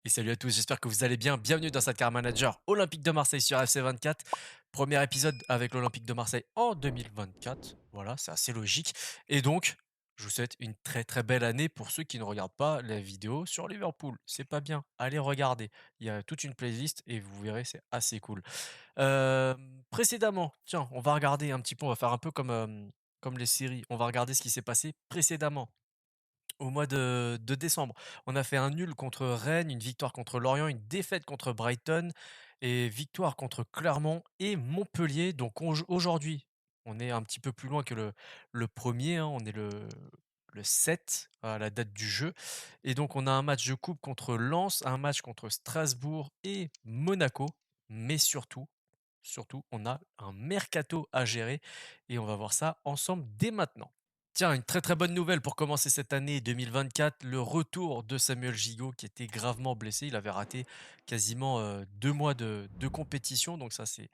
Et salut à tous, j'espère que vous allez bien. Bienvenue dans cette Car Manager Olympique de Marseille sur FC24. Premier épisode avec l'Olympique de Marseille en 2024. Voilà, c'est assez logique. Et donc, je vous souhaite une très très belle année pour ceux qui ne regardent pas la vidéo sur Liverpool. C'est pas bien, allez regarder. Il y a toute une playlist et vous verrez, c'est assez cool. Précédemment, tiens, on va regarder un petit peu, on va faire un peu comme les séries. On va regarder ce qui s'est passé précédemment. Au mois de décembre, on a fait un nul contre Rennes, une victoire contre Lorient, une défaite contre Brighton et victoire contre Clermont et Montpellier. Donc aujourd'hui, on est un petit peu plus loin que le 1er, on est le 7 à la date du jeu et donc on a un match de coupe contre Lens, un match contre Strasbourg et Monaco, mais surtout, on a un mercato à gérer et on va voir ça ensemble dès maintenant. Tiens, une très très bonne nouvelle pour commencer cette année 2024, le retour de Samuel Gigot qui était gravement blessé. Il avait raté quasiment 2 mois de compétition, donc ça c'est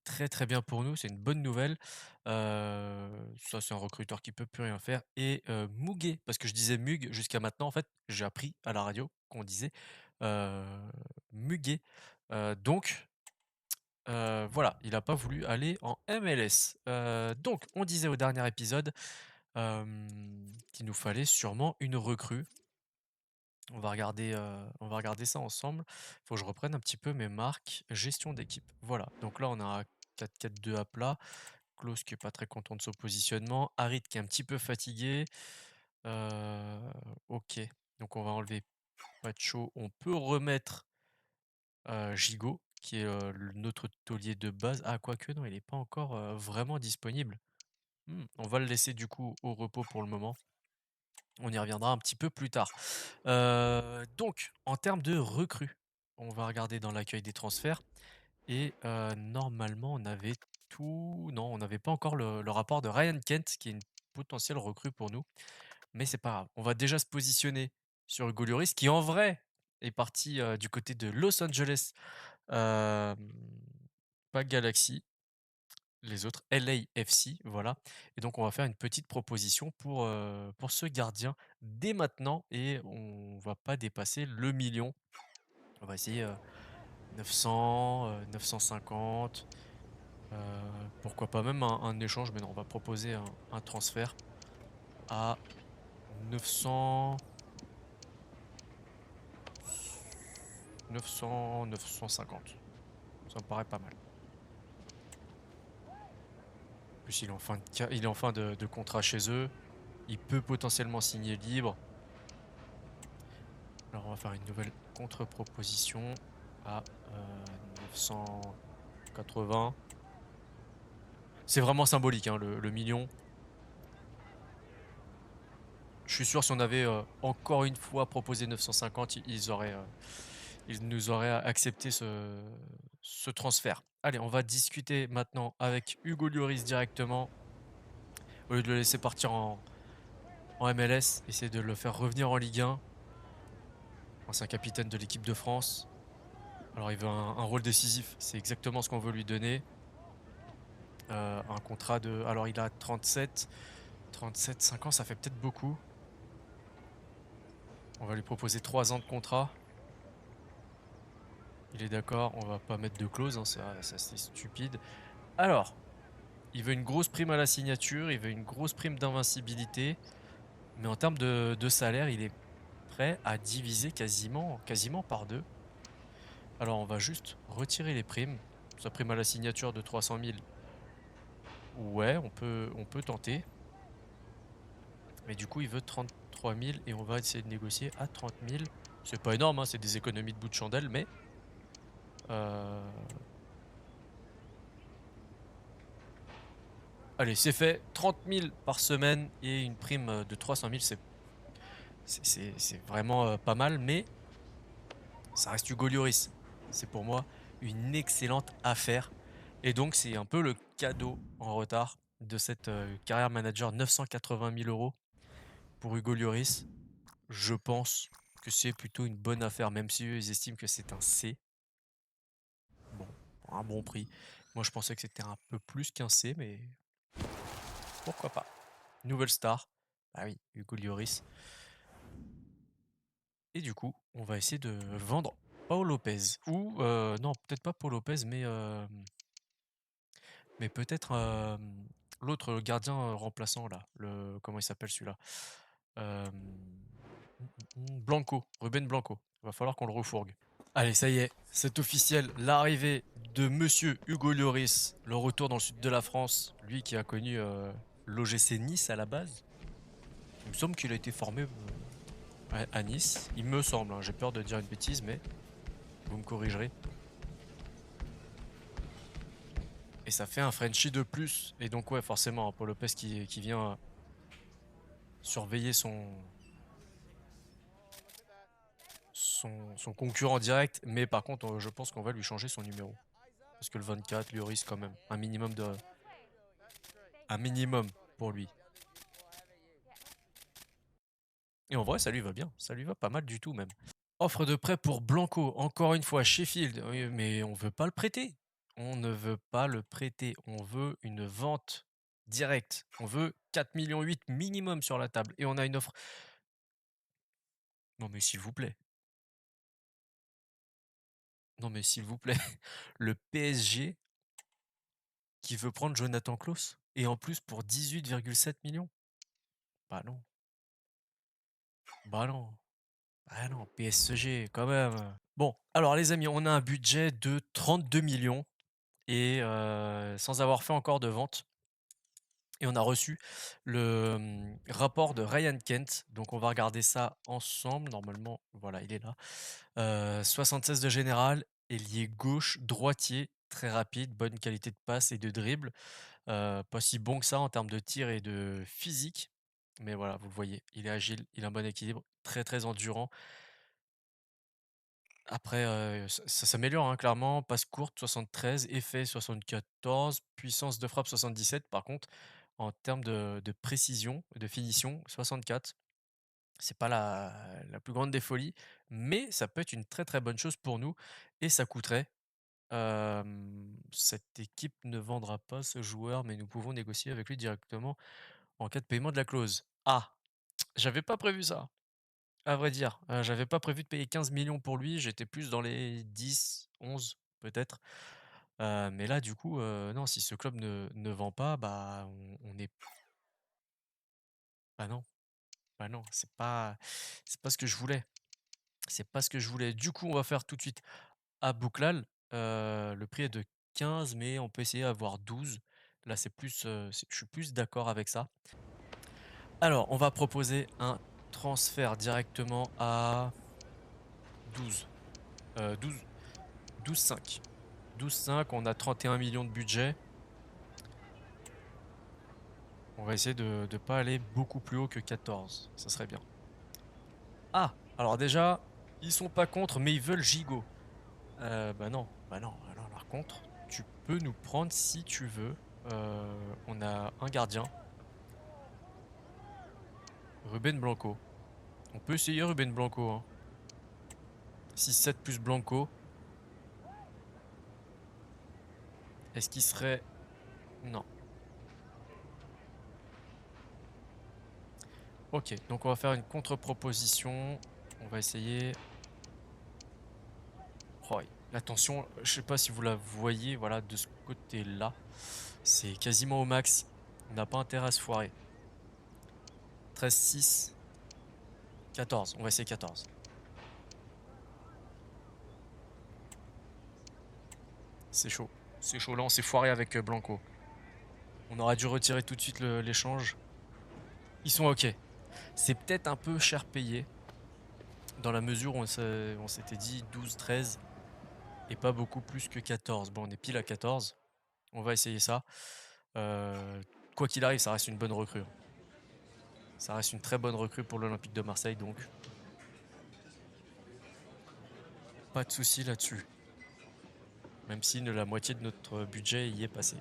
très très bien pour nous, c'est une bonne nouvelle. Ça c'est un recruteur qui peut plus rien faire. Et Muguet, parce que je disais Mug jusqu'à maintenant, en fait j'ai appris à la radio qu'on disait euh, Muguet. Donc voilà, il n'a pas voulu aller en MLS. Donc on disait au dernier épisode qu'il nous fallait sûrement une recrue. On va regarder ça ensemble. Faut que je reprenne un petit peu mes marques. Gestion d'équipe. Voilà. Donc là, on a un 4-4-2 à plat. Klaus qui est pas très content de son positionnement. Harit qui est un petit peu fatigué. Ok. Donc on va enlever Pacho. On peut remettre Gigot, qui est notre taulier de base. Ah, quoique, non, il n'est pas encore vraiment disponible. On va le laisser du coup au repos pour le moment. On y reviendra un petit peu plus tard. Donc, en termes de recrues, on va regarder dans l'accueil des transferts. Et normalement, on avait tout. Non, on n'avait pas encore le rapport de Ryan Kent, qui est une potentielle recrue pour nous. Mais c'est pas grave. On va déjà se positionner sur Hugo Lloris, qui en vrai est parti du côté de Los Angeles. Euh, Pas Galaxy, les autres, LAFC, voilà. Et donc, on va faire une petite proposition pour ce gardien dès maintenant et on va pas dépasser le million. On va essayer 900, 950, pourquoi pas même un échange, mais non, on va proposer un transfert à 900, 900, 950. Ça me paraît pas mal. En plus, il est en fin il est en fin de contrat chez eux. Il peut potentiellement signer libre. Alors on va faire une nouvelle contre-proposition à 980. C'est vraiment symbolique, hein, le million. Je suis sûr si on avait encore une fois proposé 950, ils nous auraient accepté ce transfert. Allez, on va discuter maintenant avec Hugo Lloris directement. Au lieu de le laisser partir en MLS, essayer de le faire revenir en Ligue 1. Ancien capitaine de l'équipe de France. Alors il veut un rôle décisif, c'est exactement ce qu'on veut lui donner. Un contrat de... Alors il a 37, 5 ans, ça fait peut-être beaucoup. On va lui proposer 3 ans de contrat. Il est d'accord, on va pas mettre de clause, hein, c'est assez stupide. Alors, il veut une grosse prime à la signature, il veut une grosse prime d'invincibilité, mais en termes de salaire, il est prêt à diviser quasiment par deux. Alors on va juste retirer les primes. Sa prime à la signature de 300 000, ouais, on peut tenter. Mais du coup, il veut 33 000 et on va essayer de négocier à 30 000. C'est pas énorme, hein, c'est des économies de bout de chandelle, mais... euh, Allez, c'est fait. 30 000 par semaine et une prime de 300 000, c'est vraiment pas mal, mais ça reste Hugo Lloris. C'est pour moi une excellente affaire. Et donc, c'est un peu le cadeau en retard de cette carrière manager 980 000 euros pour Hugo Lloris. Je pense que c'est plutôt une bonne affaire, même si eux, ils estiment que c'est un C. Bon, pour un bon prix. Moi, je pensais que c'était un peu plus qu'un C, mais pourquoi pas. Nouvelle star. Ah oui, Hugo Lloris. Et du coup, on va essayer de vendre Paul Lopez ou non, peut-être pas Paul Lopez, mais peut-être, l'autre gardien, remplaçant là, le comment il s'appelle celui-là? Hem, Blanco, Ruben Blanco. Va falloir qu'on le refourgue. Allez, ça y est, c'est officiel, l'arrivée de monsieur Hugo Lloris, le retour dans le sud de la France, lui qui a connu, l'OGC Nice à la base. Il me semble qu'il a été formé, à Nice, il me semble, hein, j'ai peur de dire une bêtise, mais vous me corrigerez. Et ça fait un Frenchie de plus. Et donc ouais, forcément, Paul Lopez qui vient surveiller son concurrent direct. Mais par contre, je pense qu'on va lui changer son numéro. Parce que le 24 lui risque quand même un minimum pour lui. Et en vrai, ça lui va bien. Ça lui va pas mal du tout même. Offre de prêt pour Blanco, encore une fois, Sheffield. Oui, mais on veut pas le prêter. On ne veut pas le prêter. On veut une vente directe. On veut 4,8 millions minimum sur la table. Et on a une offre. Non mais s'il vous plaît. Non mais s'il vous plaît. Le PSG qui veut prendre Jonathan Klaus. Et en plus pour 18,7 millions. Bah non. Bah non. Bah non. PSG quand même. Bon, alors les amis, on a un budget de 32 millions. Et sans avoir fait encore de vente. Et on a reçu le rapport de Ryan Kent. Donc on va regarder ça ensemble. Normalement, voilà, il est là. 76 de général, ailier gauche, droitier, très rapide, bonne qualité de passe et de dribble. Pas si bon que ça en termes de tir et de physique. Mais voilà, vous le voyez, il est agile, il a un bon équilibre, très très endurant. Après, ça s'améliore, hein, clairement. Passe courte, 73, effet 74, puissance de frappe 77. Par contre, en termes de précision, de finition, 64. C'est pas la plus grande des folies, mais ça peut être une très, très bonne chose pour nous et ça coûterait, cette équipe ne vendra pas ce joueur, mais nous pouvons négocier avec lui directement en cas de paiement de la clause. Ah! J'avais pas prévu ça, à vrai dire. J'avais pas prévu de payer 15 millions pour lui, j'étais plus dans les 10, 11 peut-être. Mais là, du coup, non, si ce club ne vend pas, bah, on est bah non, bah non, c'est pas ce que je voulais. C'est pas ce que je voulais. Du coup, on va faire tout de suite à Bouklal. Le prix est de 15, mais on peut essayer d'avoir 12. Là, c'est plus, je suis plus d'accord avec ça. Alors, on va proposer un transfert directement à 12. 12, 12,5. 12,5, on a 31 millions de budget. On va essayer de ne pas aller beaucoup plus haut que 14. Ça serait bien. Ah! Alors déjà, ils sont pas contre, mais ils veulent Gigot. Bah non, bah non. Alors par contre, tu peux nous prendre si tu veux. On a un gardien, Ruben Blanco. On peut essayer Ruben Blanco, hein. 6-7 plus Blanco. Est-ce qu'il serait... Non. Ok, donc on va faire une contre-proposition. On va essayer... Oh, oui. La tension, je sais pas si vous la voyez, voilà, de ce côté-là. C'est quasiment au max. On n'a pas intérêt à se foirer. 13-6. 14, on va essayer 14. C'est chaud. C'est chaud, là on s'est foiré avec Blanco. On aurait dû retirer tout de suite l'échange. Ils sont ok. C'est peut-être un peu cher payé. Dans la mesure où on s'était dit 12-13 et pas beaucoup plus que 14. Bon, on est pile à 14. On va essayer ça. Euh, Quoi qu'il arrive, ça reste une bonne recrue, hein. Ça reste une très bonne recrue pour l'Olympique de Marseille, donc pas de souci là-dessus. Même si la moitié de notre budget y est passé.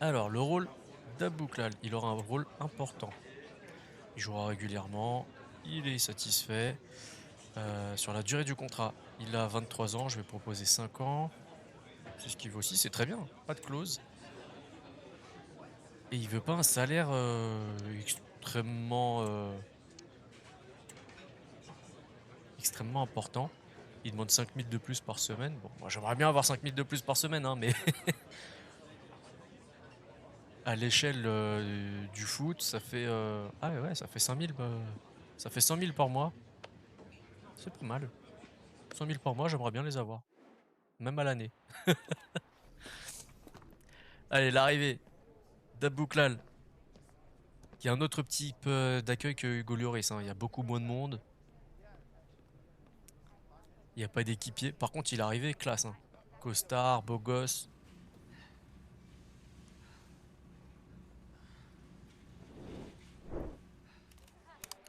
Alors, le rôle d'Abouklal, il aura un rôle important. Il jouera régulièrement, il est satisfait. Sur la durée du contrat, il a 23 ans, je vais proposer 5 ans. C'est ce qu'il veut aussi, c'est très bien, pas de clause. Et il veut pas un salaire extrêmement important. Il demande 5 000 de plus par semaine. Bon, moi j'aimerais bien avoir 5 000 de plus par semaine, hein, mais à l'échelle du foot, ça fait ah ouais, ça fait 5 000, ça fait 100 000 par mois. C'est pas mal. 100 000 par mois, j'aimerais bien les avoir, même à l'année. Allez, l'arrivée d'Abouklal, qui a un autre type d'accueil que Hugo Lloris, hein. Il y a beaucoup moins de monde. Il n'y a pas d'équipier. Par contre, il est arrivé classe, hein. Costard, beau gosse.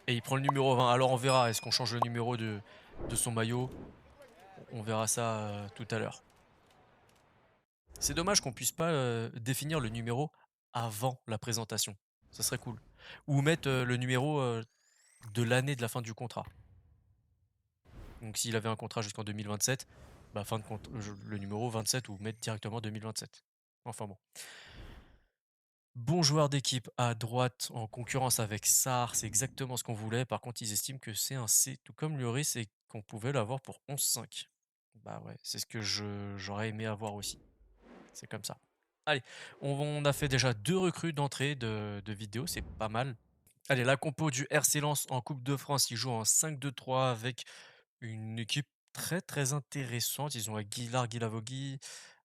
Et il prend le numéro 20. Alors on verra, est-ce qu'on change le numéro de son maillot? On verra ça tout à l'heure. C'est dommage qu'on puisse pas définir le numéro avant la présentation. Ça serait cool. Ou mettre le numéro de l'année de la fin du contrat. Donc s'il avait un contrat jusqu'en 2027, bah fin de le numéro 27 ou mettre directement 2027. Enfin bon. Bon joueur d'équipe à droite en concurrence avec Sarr, c'est exactement ce qu'on voulait. Par contre, ils estiment que c'est un C, tout comme Lloris, et qu'on pouvait l'avoir pour 11,5. Bah ouais, c'est ce que j'aurais aimé avoir aussi. C'est comme ça. Allez, on a fait déjà 2 recrues d'entrée de vidéo, c'est pas mal. Allez, la compo du RC Lens en Coupe de France, ils jouent en 5-2-3 avec une équipe très très intéressante. Ils ont Aguilar, Guilavogui,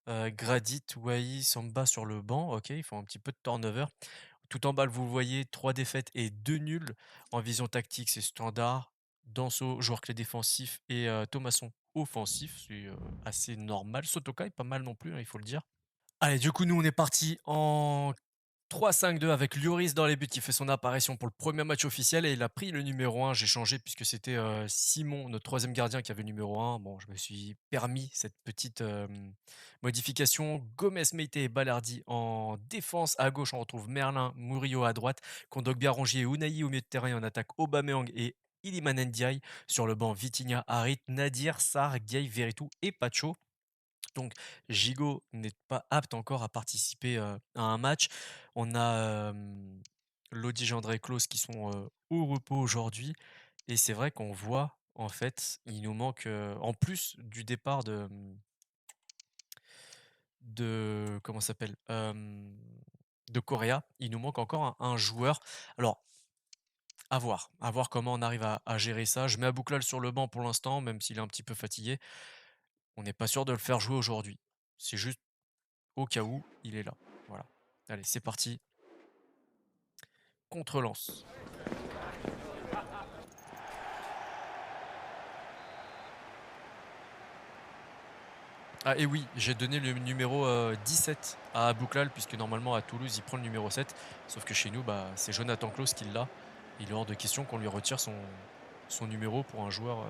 Gradit, Wai, Samba sur le banc. Ok, ils font un petit peu de turnover. Tout en bas, vous voyez 3 défaites et 2 nuls. En vision tactique, c'est standard. Danso, joueur clé défensif, et Thomasson, offensif. C'est assez normal. Sotoka est pas mal non plus, hein, il faut le dire. Allez, du coup, nous, on est parti en 3-5-2 avec Lloris dans les buts. Il fait son apparition pour le premier match officiel et il a pris le numéro 1. J'ai changé puisque c'était Simon, notre troisième gardien, qui avait le numéro 1. Bon, je me suis permis cette petite modification. Gomez, Meite et Balardi en défense. À gauche, on retrouve Merlin, Murillo à droite. Kondogbia, Rongier et Unai au milieu de terrain. Et en attaque, Aubameyang et Iliman Ndiaye. Sur le banc, Vitinha, Harit, Nadir, Sarr, Gueye, Veretout et Pacho. Donc Gigot n'est pas apte encore à participer à un match. On a Lodi, Gendré et Klose qui sont au repos aujourd'hui. Et c'est vrai qu'on voit, en fait, il nous manque, en plus du départ de comment ça s'appelle? De Correa, il nous manque encore un joueur. Alors, à voir comment on arrive à gérer ça. Je mets Abouklal sur le banc pour l'instant, même s'il est un petit peu fatigué. On n'est pas sûr de le faire jouer aujourd'hui. C'est juste au cas où, il est là. Voilà. Allez, c'est parti. Contre Lens. Ah et oui, j'ai donné le numéro 17 à Abouklal, puisque normalement à Toulouse, il prend le numéro 7. Sauf que chez nous, bah, c'est Jonathan Klaus qui l'a. Il est hors de question qu'on lui retire son numéro pour un joueur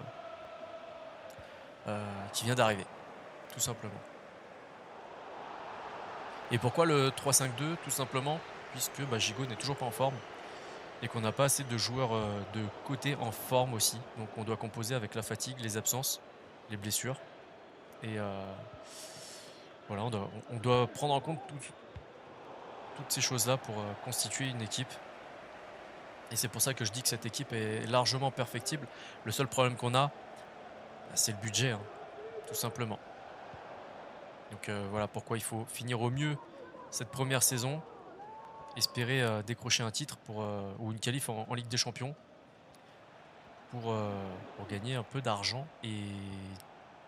qui vient d'arriver. Tout simplement. Et pourquoi le 3-5-2? Tout simplement, puisque bah, Gigot n'est toujours pas en forme. Et qu'on n'a pas assez de joueurs de côté en forme aussi. Donc on doit composer avec la fatigue, les absences, les blessures. Et voilà, on doit prendre en compte toutes ces choses-là pour constituer une équipe. Et c'est pour ça que je dis que cette équipe est largement perfectible. Le seul problème qu'on a, bah, c'est le budget, hein, tout simplement. Donc voilà pourquoi il faut finir au mieux cette première saison, espérer décrocher un titre ou une qualif en Ligue des Champions pour gagner un peu d'argent et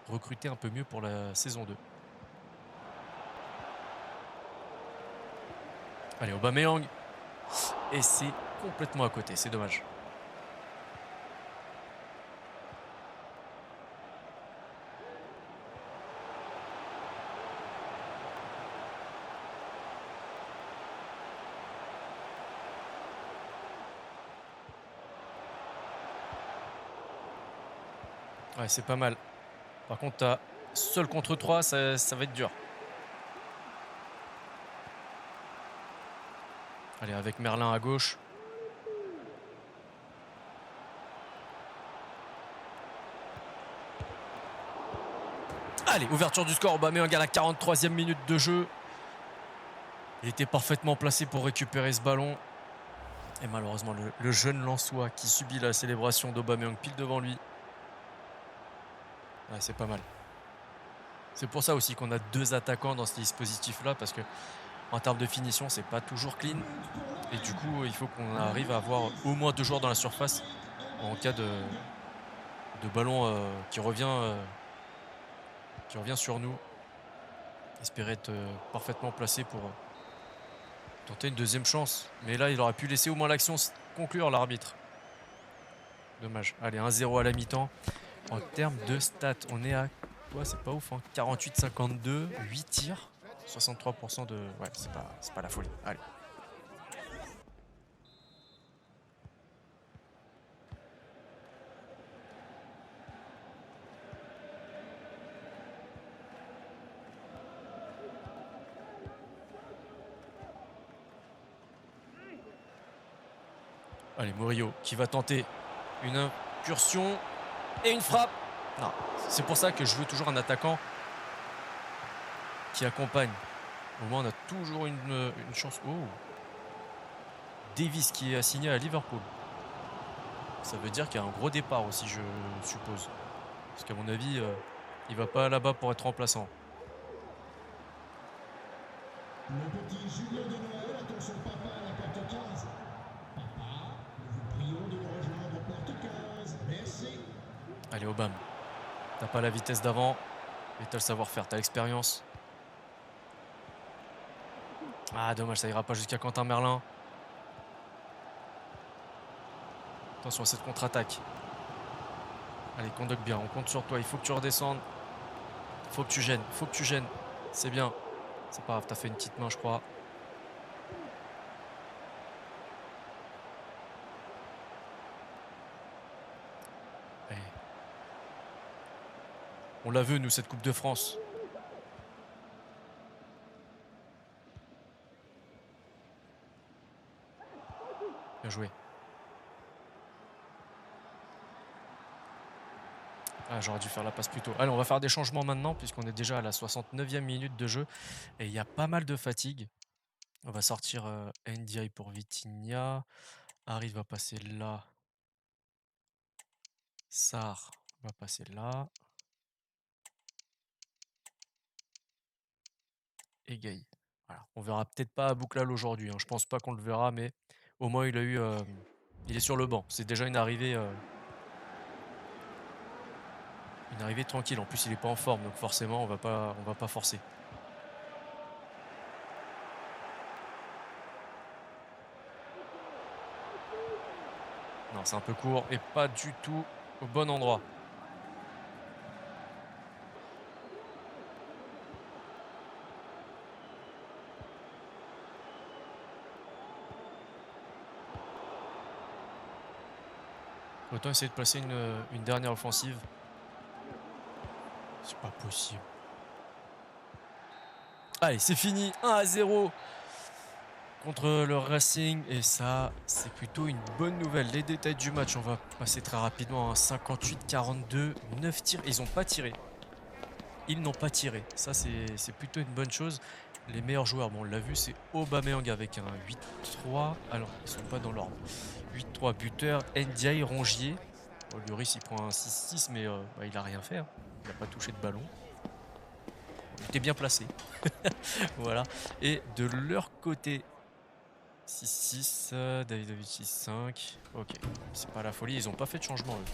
recruter un peu mieux pour la saison 2. Allez, Aubameyang. Et c'est complètement à côté, c'est dommage. Ouais, c'est pas mal. Par contre, t'as seul contre 3, ça va être dur. Allez, avec Merlin à gauche. Allez, ouverture du score, Aubameyang à la 43e minute de jeu. Il était parfaitement placé pour récupérer ce ballon. Et malheureusement, le jeune Lensois qui subit la célébration d'Aubameyang pile devant lui. Ouais, c'est pas mal. C'est pour ça aussi qu'on a 2 attaquants dans ce dispositif-là, parce que en termes de finition, c'est pas toujours clean. Et du coup, il faut qu'on arrive à avoir au moins 2 joueurs dans la surface en cas de ballon qui revient sur nous. Espérer être parfaitement placé pour tenter une deuxième chance. Mais là, il aurait pu laisser au moins l'action conclure, l'arbitre. Dommage. Allez, 1-0 à la mi-temps. En termes de stats, on est à quoi? C'est pas ouf, hein. 48-52, 8 tirs, 63% de. Ouais, c'est pas la folie. Allez. Allez, Murillo qui va tenter une incursion et une frappe. Non, c'est pour ça que je veux toujours un attaquant qui accompagne. Au moins, on a toujours une chance. Oh, Davis qui est assigné à Liverpool. Ça veut dire qu'il y a un gros départ aussi, je suppose. Parce qu'à mon avis, il va pas là-bas pour être remplaçant. Le petit Julien de Noël attend son papa à la porte 15. Papa, nous vous prions de nous rejoindre porte 15. Merci. Allez, Obama. T'as pas la vitesse d'avant, mais t'as le savoir-faire, t'as l'expérience. Ah, dommage, ça ira pas jusqu'à Quentin Merlin. Attention à cette contre-attaque. Allez, conduque bien, on compte sur toi. Il faut que tu redescendes. Il faut que tu gênes. Il faut que tu gênes. C'est bien. C'est pas grave, t'as fait une petite main, je crois. Allez. On l'a vu, nous, cette Coupe de France. Bien joué. Ah, j'aurais dû faire la passe plus tôt. Allez, on va faire des changements maintenant, puisqu'on est déjà à la 69e minute de jeu. Et il y a pas mal de fatigue. On va sortir NDI pour Vitinha. Harry va passer là. Sarr va passer là. Et Gaï. Voilà. On verra peut-être pas Bouklal aujourd'hui, hein. Je pense pas qu'on le verra, mais au moins il est sur le banc. C'est déjà une arrivée tranquille. En plus, il est pas en forme, donc forcément, on va pas forcer. Non, c'est un peu court et pas du tout au bon endroit. Autant essayer de placer une dernière offensive. C'est pas possible. Allez, c'est fini. 1-0 contre le Racing. Et ça, c'est plutôt une bonne nouvelle. Les détails du match, on va passer très rapidement. 58-42, 9 tirs. Ils n'ont pas tiré. Ils n'ont pas tiré. Ça, c'est plutôt une bonne chose. Les meilleurs joueurs, bon, on l'a vu, c'est Aubameyang avec un 8-3. Alors, ils sont pas dans l'ordre. 8-3 buteur. Ndiaye, Rongier. Bon, Lloris, il prend un 6-6, mais bah, il a rien fait, hein. Il n'a pas touché de ballon. Il était bien placé. Voilà. Et de leur côté, 6-6, Davidovic 6-5. Ok, c'est pas la folie, ils ont pas fait de changement eux.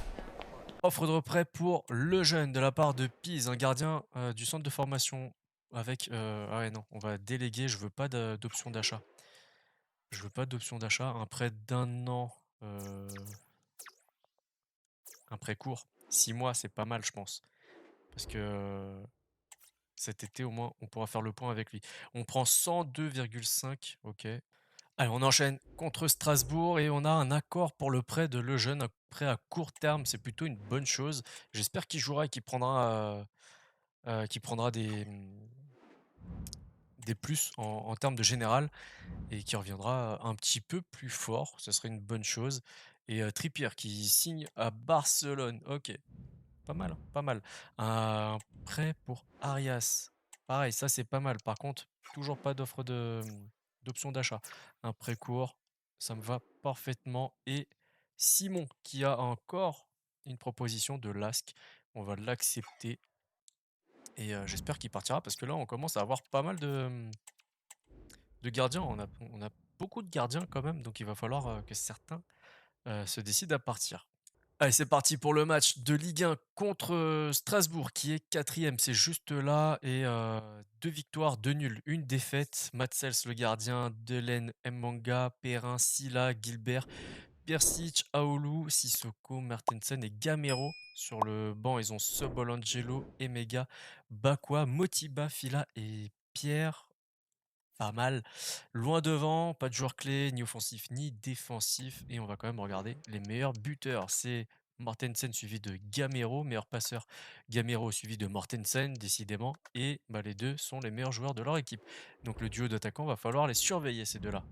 Offre de prêt pour le jeune de la part de Pise, un gardien du centre de formation avec... ah ouais non, on va déléguer, je veux pas d'option d'achat. Je veux pas d'option d'achat, un prêt d'un an, un prêt court, 6 mois c'est pas mal je pense. Parce que cet été au moins on pourra faire le point avec lui. On prend 102,5, ok. Allez, on enchaîne contre Strasbourg et on a un accord pour le prêt de Lejeune, un prêt à court terme, c'est plutôt une bonne chose. J'espère qu'il jouera et qu'il prendra des plus en termes de général et qui reviendra un petit peu plus fort, ce serait une bonne chose. Et Trippier qui signe à Barcelone, ok, pas mal, hein, pas mal. Un prêt pour Arias, Pareil, ça c'est pas mal. Par contre, toujours pas d'option d'achat. Un prêt court, ça me va parfaitement. Et Simon qui a encore une proposition de l'ASK, on va l'accepter et j'espère qu'il partira parce que là on commence à avoir pas mal de gardiens. On a beaucoup de gardiens quand même, donc il va falloir, que certains, se décident à partir. Allez, c'est parti pour le match de Ligue 1 contre, Strasbourg qui est quatrième. C'est juste là et 2 victoires, 2 nuls, une défaite. Matsels le gardien, Delaine, Mbanga, Perrin, Silla, Gilbert, Persic, Aoulou, Sissoko, Mertensen et Gamero. Sur le banc, ils ont Sobolangelo, Emega, Bakwa, Motiba, Fila et Pierre. Pas mal. Loin devant, pas de joueur clé, ni offensif ni défensif. Et on va quand même regarder les meilleurs buteurs. C'est Mortensen suivi de Gamero, meilleur passeur. Gamero suivi de Mortensen, décidément. Et bah, les deux sont les meilleurs joueurs de leur équipe. Donc le duo d'attaquants, va falloir les surveiller, ces deux-là.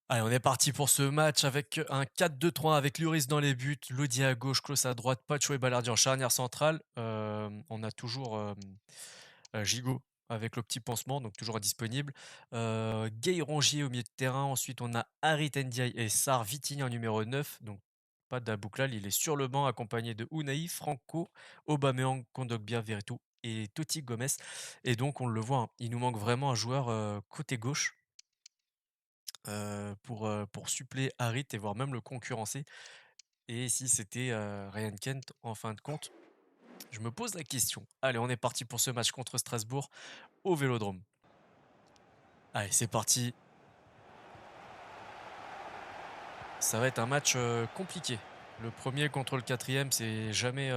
Allez, on est parti pour ce match avec un 4-2-3 avec Lloris dans les buts, Lodi à gauche, Klose à droite, Pacho et Balardi en charnière centrale. On a toujours Gigot avec le petit pansement, donc toujours disponible. Gay Rongier au milieu de terrain. Ensuite, on a Harit Ndiaye et Sarr Vitigny en numéro 9. Donc, pas d'Abouklal, il est sur le banc accompagné de Unai, Franco, Aubameyang, Kondogbia, Veretout et Totti Gomez. Et donc, on le voit, hein, il nous manque vraiment un joueur côté gauche pour suppléer Harit et voire même le concurrencer. Et si c'était Ryan Kent en fin de compte, je me pose la question. Allez, on est parti pour ce match contre Strasbourg au Vélodrome. Allez, c'est parti. Ça va être un match compliqué. Le premier contre le quatrième, c'est jamais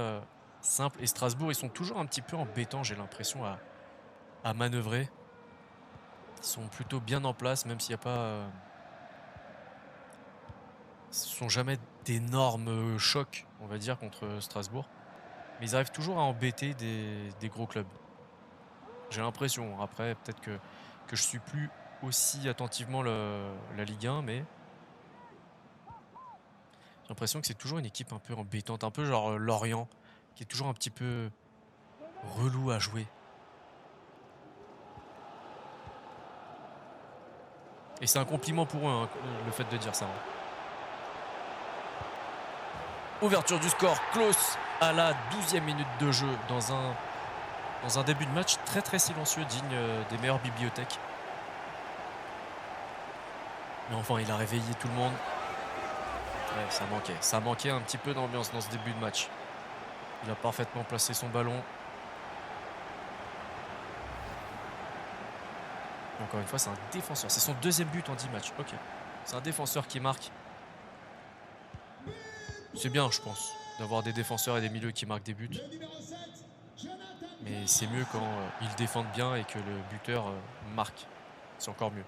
simple. Et Strasbourg, ils sont toujours un petit peu embêtants, j'ai l'impression, à manœuvrer. Ils sont plutôt bien en place, même s'il n'y a pas. Ce sont jamais d'énormes chocs, on va dire, contre Strasbourg. Mais ils arrivent toujours à embêter des gros clubs. J'ai l'impression. Après, peut-être que je suis plus aussi attentivement la Ligue 1, mais j'ai l'impression que c'est toujours une équipe un peu embêtante, un peu genre Lorient, qui est toujours un petit peu relou à jouer. Et c'est un compliment pour eux, hein, le fait de dire ça, hein. Ouverture du score, Klose à la 12e minute de jeu dans un début de match très très silencieux, digne des meilleures bibliothèques. Mais enfin, il a réveillé tout le monde. Ouais, ça manquait. Ça manquait un petit peu d'ambiance dans ce début de match. Il a parfaitement placé son ballon. Encore une fois, c'est un défenseur. C'est son deuxième but en 10 matchs. Ok. C'est un défenseur qui marque. C'est bien, je pense, d'avoir des défenseurs et des milieux qui marquent des buts. Le numéro 7, Jonathan Mais c'est mieux quand ils défendent bien et que le buteur marque. C'est encore mieux.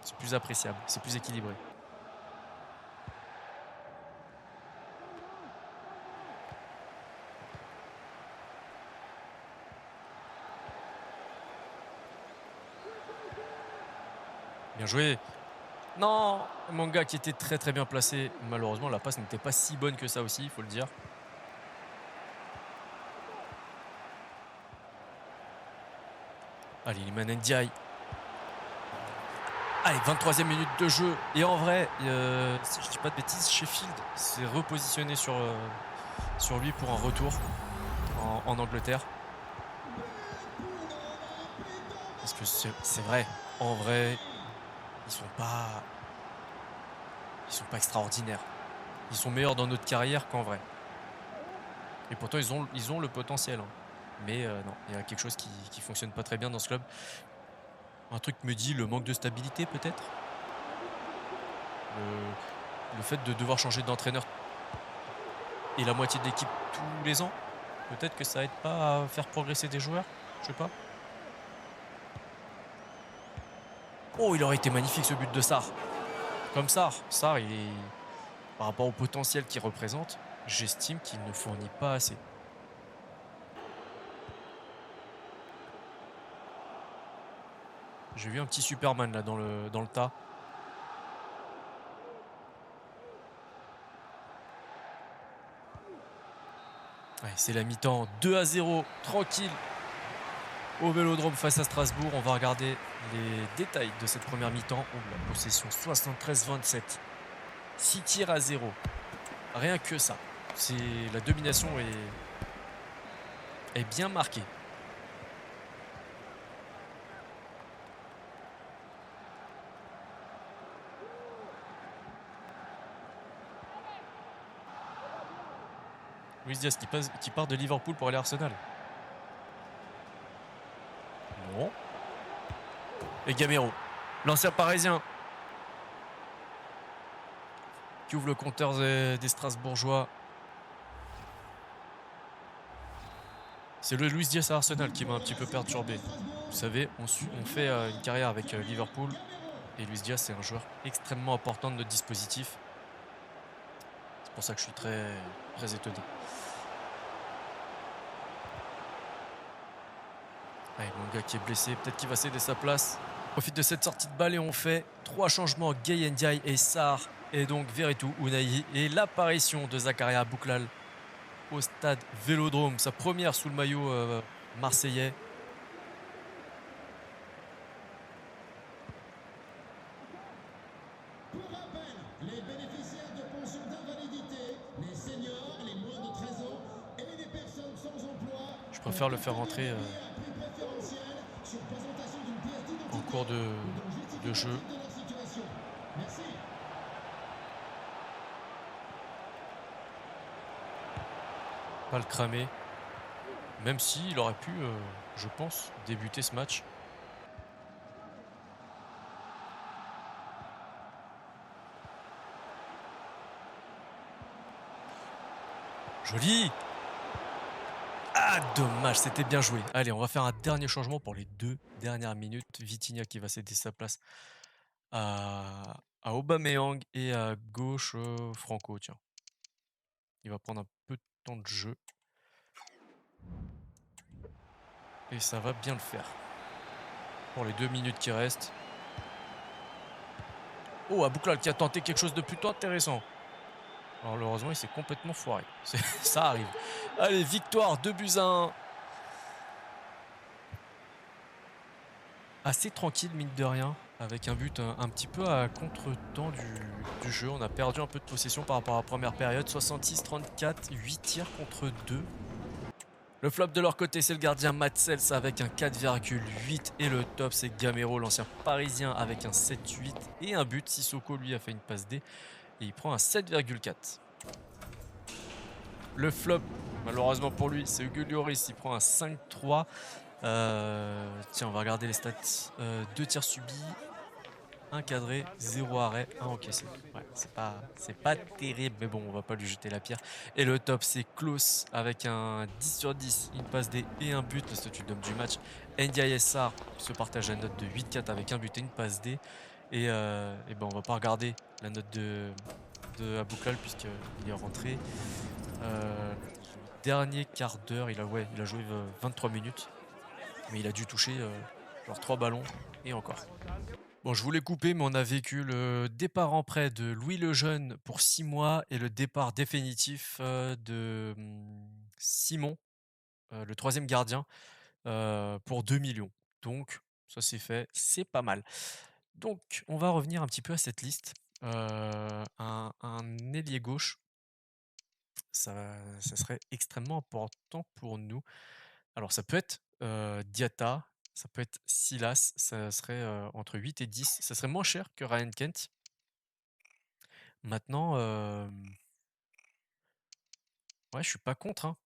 C'est plus appréciable. C'est plus équilibré. Bien joué. Non, Manga qui était très très bien placé. Malheureusement, la passe n'était pas si bonne que ça aussi, il faut le dire. Allez, Iliman Ndiaye. Allez, 23e minute de jeu. Et en vrai, si je dis pas de bêtises, Sheffield s'est repositionné sur lui pour un retour en Angleterre. Parce que c'est vrai, en vrai, ils sont pas extraordinaires. Ils sont meilleurs dans notre carrière qu'en vrai. Et pourtant, ils ont le potentiel, hein. Mais non, il y a quelque chose qui fonctionne pas très bien dans ce club. Un truc me dit le manque de stabilité peut-être. Le fait de devoir changer d'entraîneur et la moitié de l'équipe tous les ans. Peut-être que ça aide pas à faire progresser des joueurs. Je sais pas. Oh, il aurait été magnifique ce but de Sarr. Comme Sarr. Sarr, par rapport au potentiel qu'il représente, j'estime qu'il ne fournit pas assez. J'ai vu un petit Superman là dans le tas. Ouais, c'est la mi-temps. 2-0. Tranquille. au Vélodrome face à Strasbourg. On va regarder les détails de cette première mi-temps. Oh, la possession 73-27. 6 tirs à 0. Rien que ça. La domination est bien marquée. Luis Diaz qui part de Liverpool pour aller à Arsenal. Non. Et Gamero, l'ancien parisien, qui ouvre le compteur des Strasbourgeois. C'est le Luis Diaz à Arsenal qui m'a un petit peu perturbé. Vous savez, on fait une carrière avec Liverpool. Et Luis Diaz, c'est un joueur extrêmement important de notre dispositif. C'est pour ça que je suis très, très étonné. Allez, mon gars qui est blessé, peut-être qu'il va céder sa place. On profite de cette sortie de balle et on fait 3 changements. Gay Ndiaye et Sarr. Et donc Veretout, Unai et l'apparition de Zakaria Bouklal au stade Vélodrome. Sa première sous le maillot marseillais. Pour rappel, les bénéficiaires de pensions d'invalidité, les seniors, les moins de 13 ans et les personnes sans emploi Je peuvent préfère le faire obtenir rentrer des billets à prix préférentiel sur présentation d'une pièce en d'identité cours ou d'un de jeu. justificatif de leur situation. Merci. Pas le cramer. Même s'il aurait pu, je pense, débuter ce match. Joli! Ah, dommage, c'était bien joué. Allez, on va faire un dernier changement pour les 2 dernières minutes. Vitinha qui va céder sa place à Aubameyang et à gauche, Franco, tiens. Il va prendre un peu de temps de jeu. Et ça va bien le faire. Pour les 2 minutes qui restent. Oh, Abouklal qui a tenté quelque chose de plutôt intéressant. Alors, heureusement, il s'est complètement foiré. Ça arrive. Allez, victoire 2-1. Assez tranquille, mine de rien, avec un but un petit peu à contre-temps du jeu. On a perdu un peu de possession par rapport à la première période. 66-34, 8 tirs contre 2. Le flop de leur côté, c'est le gardien Matsels avec un 4,8. Et le top, c'est Gamero, l'ancien parisien, avec un 7,8 et un but. Sissoko, lui, a fait une passe D et il prend un 7,4. Le flop, malheureusement pour lui, c'est Hugo Lloris. Il prend un 5,3. Tiens, on va regarder les stats. 2 tirs subis, 1 cadré, 0 arrêt, 1 encaissé. Ouais, c'est pas terrible, mais bon, on va pas lui jeter la pierre. Et le top, c'est Klaus avec un 10 sur 10, une passe D et un but, le statut d'homme du match. Ndiaye et Sarr se partagent la note de 8,4 avec un but et une passe D. Et ben, on va pas regarder la note de Abouklal puisqu'il est rentré. Dernier quart d'heure, il a joué 23 minutes. Mais il a dû toucher genre 3 ballons et encore. Bon, je voulais couper, mais on a vécu le départ en prêt de Louis Lejeune pour 6 mois et le départ définitif de Simon, le troisième gardien, pour 2 millions. Donc, ça c'est fait, c'est pas mal. Donc, on va revenir un petit peu à cette liste. Un ailier gauche, ça serait extrêmement important pour nous. Alors ça peut être, Diatta, ça peut être Silas, ça serait, entre 8 et 10. Ça serait moins cher que Ryan Kent. Maintenant, ouais, je suis pas contre, hein.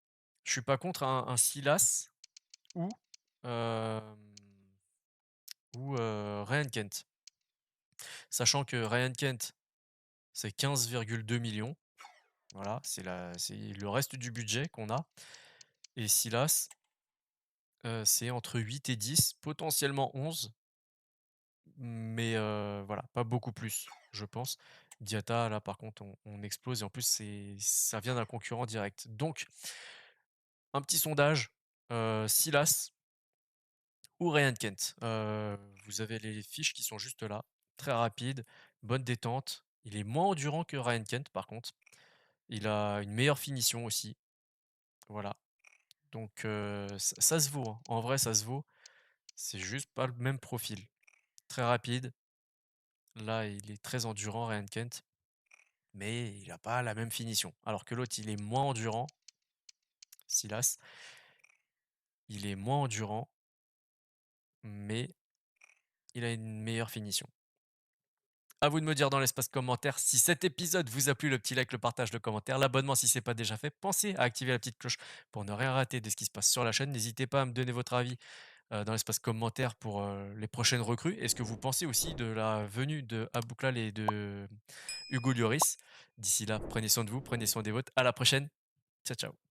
Je suis pas contre un Silas ou, hem, Ryan Kent. Sachant que Ryan Kent, c'est 15,2 millions. Voilà, c'est le reste du budget qu'on a et Silas, c'est entre 8 et 10, potentiellement 11. Mais voilà, pas beaucoup plus, je pense. Diatta, là, par contre, on explose et en plus, ça vient d'un concurrent direct. Donc, un petit sondage, Silas ou Ryan Kent. Vous avez les fiches qui sont juste là, très rapides, bonne détente. Il est moins endurant que Ryan Kent, par contre. Il a une meilleure finition aussi. Voilà. Donc, ça se vaut, hein. En vrai, ça se vaut. C'est juste pas le même profil. Très rapide, là, il est très endurant, Ryan Kent, mais il a pas la même finition. Alors que l'autre, il est moins endurant, Silas, il est moins endurant, mais il a une meilleure finition. À vous de me dire dans l'espace commentaire si cet épisode vous a plu, le petit like, le partage, le commentaire, l'abonnement si c'est pas déjà fait. Pensez à activer la petite cloche pour ne rien rater de ce qui se passe sur la chaîne. N'hésitez pas à me donner votre avis dans l'espace commentaire pour les prochaines recrues. Est-ce que vous pensez aussi de la venue de Abouklal et de Hugo Lloris? D'ici là, prenez soin de vous, prenez soin des vôtres. À la prochaine. Ciao, ciao.